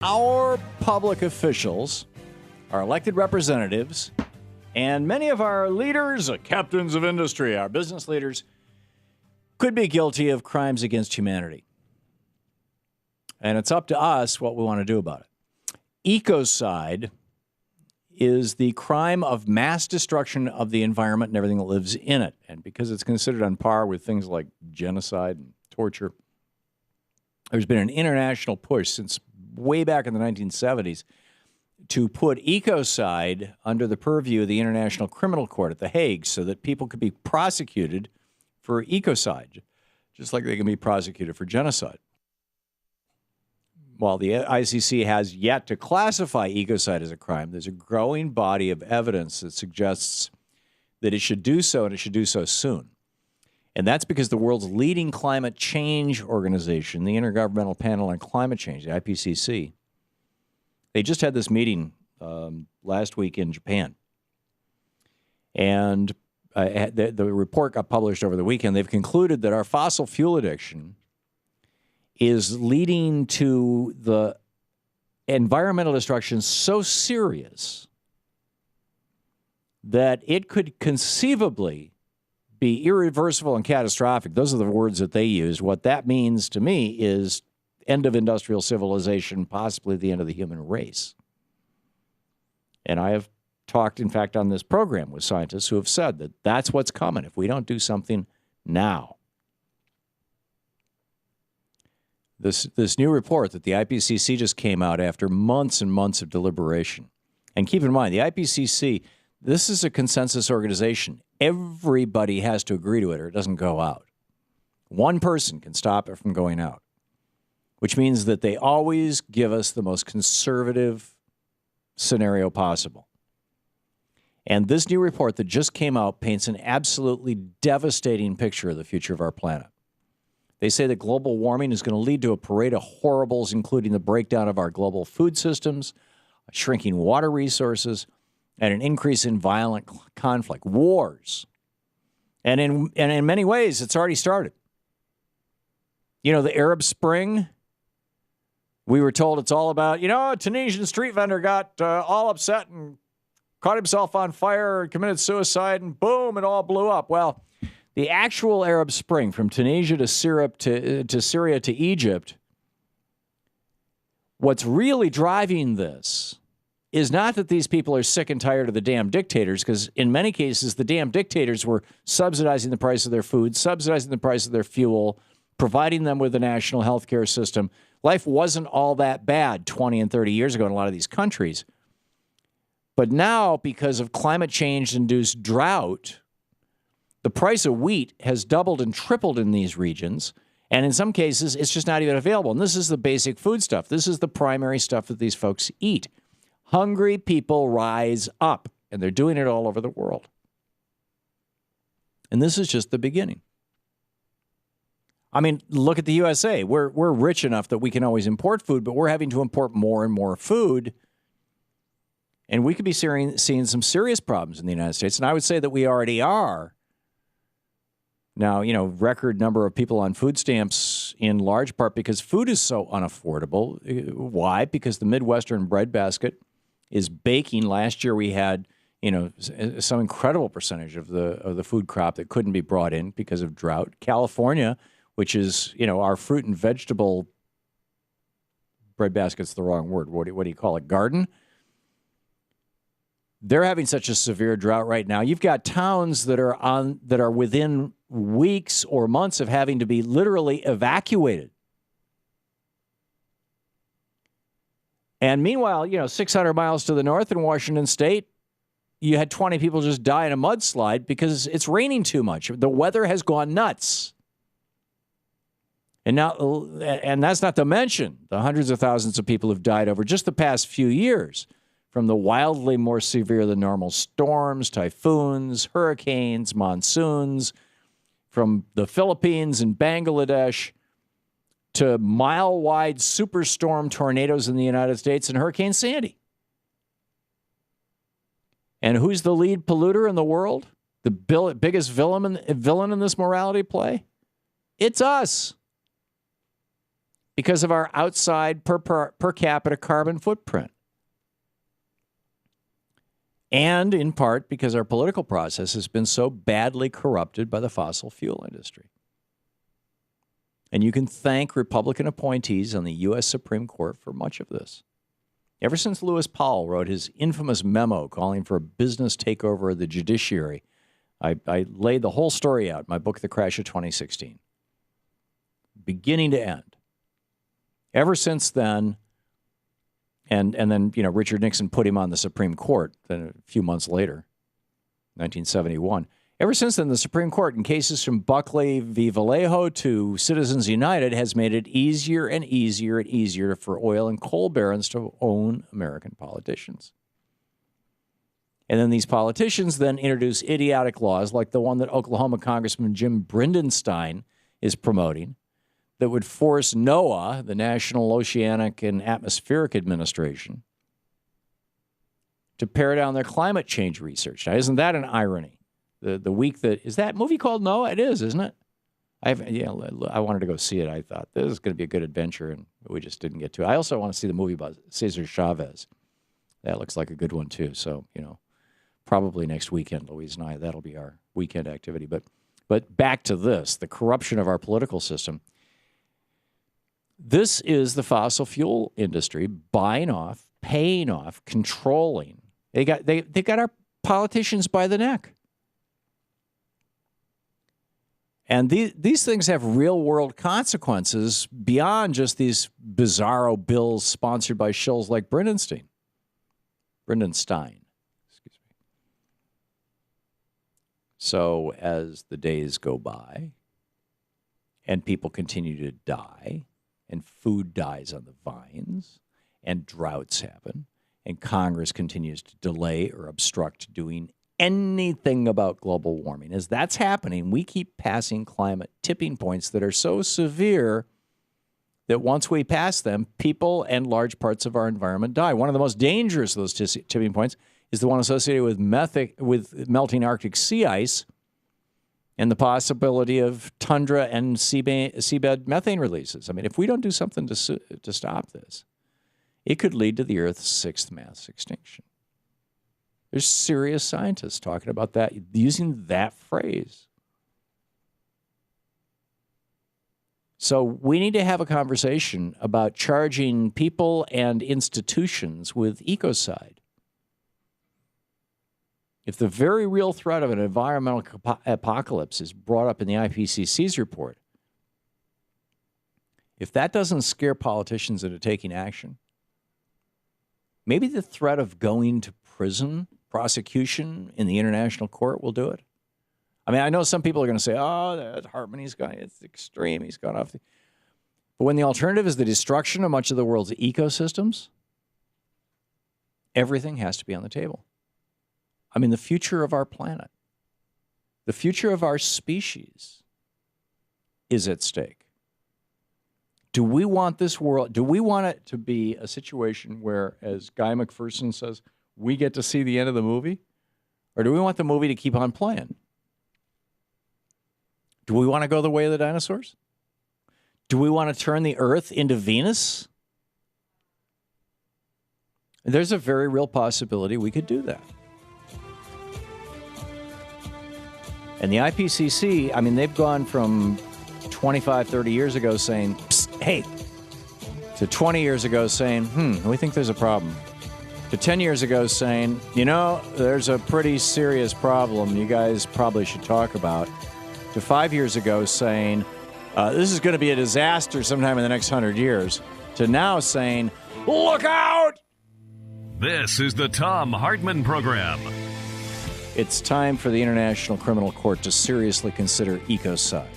Our public officials, our elected representatives, and many of our leaders, captains of industry, our business leaders, could be guilty of crimes against humanity. And it's up to us what we want to do about it. Ecocide is the crime of mass destruction of the environment and everything that lives in it. And because it's considered on par with things like genocide and torture, there's been an international push since way back in the 1970s to put ecocide under the purview of the International Criminal Court at The Hague so that people could be prosecuted for ecocide, just like they can be prosecuted for genocide. While the ICC has yet to classify ecocide as a crime, there's a growing body of evidence that suggests that it should do so, and it should do so soon. And that's because the world's leading climate change organization, the Intergovernmental Panel on Climate Change, the IPCC, they just had this meeting last week in Japan. And the report got published over the weekend. They've concluded that our fossil fuel addiction is leading to the environmental destruction so serious that it could conceivably be irreversible and catastrophic. Those are the words that they use. What that means to me is end of industrial civilization, possibly the end of the human race. And I have talked, in fact, on this program with scientists who have said that that's what's coming if we don't do something now. This new report that the IPCC just came out after months and months of deliberation. And keep in mind, the IPCC, this is a consensus organization. Everybody has to agree to it or it doesn't go out. One person can stop it from going out, which means that they always give us the most conservative scenario possible. And this new report that just came out paints an absolutely devastating picture of the future of our planet. They say that global warming is going to lead to a parade of horribles, including the breakdown of our global food systems, shrinking water resources, and an increase in violent conflict, wars. And in many ways, it's already started. You know, the Arab Spring, we were told it's all about, a Tunisian street vendor got all upset and caught himself on fire, committed suicide, and boom, it all blew up. Well, the actual Arab Spring, from Tunisia to Syria to Egypt, what's really driving this is not that these people are sick and tired of the damn dictators, because in many cases, the damn dictators were subsidizing the price of their food, subsidizing the price of their fuel, providing them with a national health care system. Life wasn't all that bad 20 and 30 years ago in a lot of these countries. But now, because of climate change-induced drought, the price of wheat has doubled and tripled in these regions. And in some cases, it's just not even available. And this is the basic food stuff. This is the primary stuff that these folks eat. Hungry people rise up, and they're doing it all over the world. And this is just the beginning. I mean, look at the USA. We're rich enough that we can always import food, but we're having to import more and more food. And we could be seeing some serious problems in the United States. And I would say that we already are. Now, record number of people on food stamps in large part because food is so unaffordable. Why? Because the Midwestern breadbasket is baking. Last year we had, some incredible percentage of the food crop that couldn't be brought in because of drought. California, which is, our fruit and vegetable breadbasket's the wrong word. What do you call it? Garden? They're having such a severe drought right now. You've got towns that are within weeks or months of having to be literally evacuated. And meanwhile, 600 miles to the north in Washington State, you had 20 people just die in a mudslide because it's raining too much. The weather has gone nuts. And that's not to mention the hundreds of thousands of people who've died over just the past few years from the wildly more severe than normal storms, typhoons, hurricanes, monsoons, from the Philippines and Bangladesh to mile-wide superstorm tornadoes in the United States and Hurricane Sandy. And who's the lead polluter in the world? The biggest villain in this morality play? It's us. because of our outside per capita carbon footprint. And in part because our political process has been so badly corrupted by the fossil fuel industry. And you can thank Republican appointees on the U.S. Supreme Court for much of this. Ever since Lewis Powell wrote his infamous memo calling for a business takeover of the judiciary, I laid the whole story out in my book, The Crash of 2016, beginning to end. Ever since then, and then, Richard Nixon put him on the Supreme Court then a few months later, 1971. Ever since then, the Supreme Court, in cases from Buckley v. Vallejo to Citizens United, has made it easier and easier and easier for oil and coal barons to own American politicians. And then these politicians then introduce idiotic laws like the one that Oklahoma Congressman Jim Bridenstine is promoting, that would force NOAA, the National Oceanic and Atmospheric Administration, to pare down their climate change research. Now, isn't that an irony? The week that is that movie called NOAA? It is, isn't it? I wanted to go see it. I thought this is going to be a good adventure, and we just didn't get to it. I also want to see the movie about Cesar Chavez. That looks like a good one too. So probably next weekend, Louise and I, that'll be our weekend activity. But back to this, the corruption of our political system. This is the fossil fuel industry buying off, paying off, controlling. They got our politicians by the neck. And these things have real-world consequences beyond just these bizarro bills sponsored by shills like Bridenstine. Excuse me. So as the days go by and people continue to die, and food dies on the vines, and droughts happen, and Congress continues to delay or obstruct doing anything about global warming. As that's happening, we keep passing climate tipping points that are so severe that once we pass them, people and large parts of our environment die. One of the most dangerous of those tipping points is the one associated with melting Arctic sea ice and the possibility of tundra and seabed methane releases. I mean, if we don't do something to stop this, it could lead to the Earth's sixth mass extinction. There's serious scientists talking about that, using that phrase. So we need to have a conversation about charging people and institutions with ecocide. If the very real threat of an environmental apocalypse is brought up in the IPCC's report, if that doesn't scare politicians into taking action, maybe the threat of going to prison, prosecution in the international court will do it. I mean, I know some people are going to say, oh, that Hartmann, it's extreme, he's gone off. But when the alternative is the destruction of much of the world's ecosystems, everything has to be on the table. I mean, the future of our planet, the future of our species is at stake. Do we want this world, do we want it to be a situation where, as Guy McPherson says, we get to see the end of the movie? Or do we want the movie to keep on playing? Do we want to go the way of the dinosaurs? Do we want to turn the Earth into Venus? There's a very real possibility we could do that. And the IPCC, I mean, they've gone from 25, 30 years ago saying, psst, hey, to 20 years ago saying, we think there's a problem. To 10 years ago saying, there's a pretty serious problem you guys probably should talk about. To 5 years ago saying, this is going to be a disaster sometime in the next 100 years. To now saying, look out! This is the Thom Hartmann Program. It's time for the International Criminal Court to seriously consider ecocide.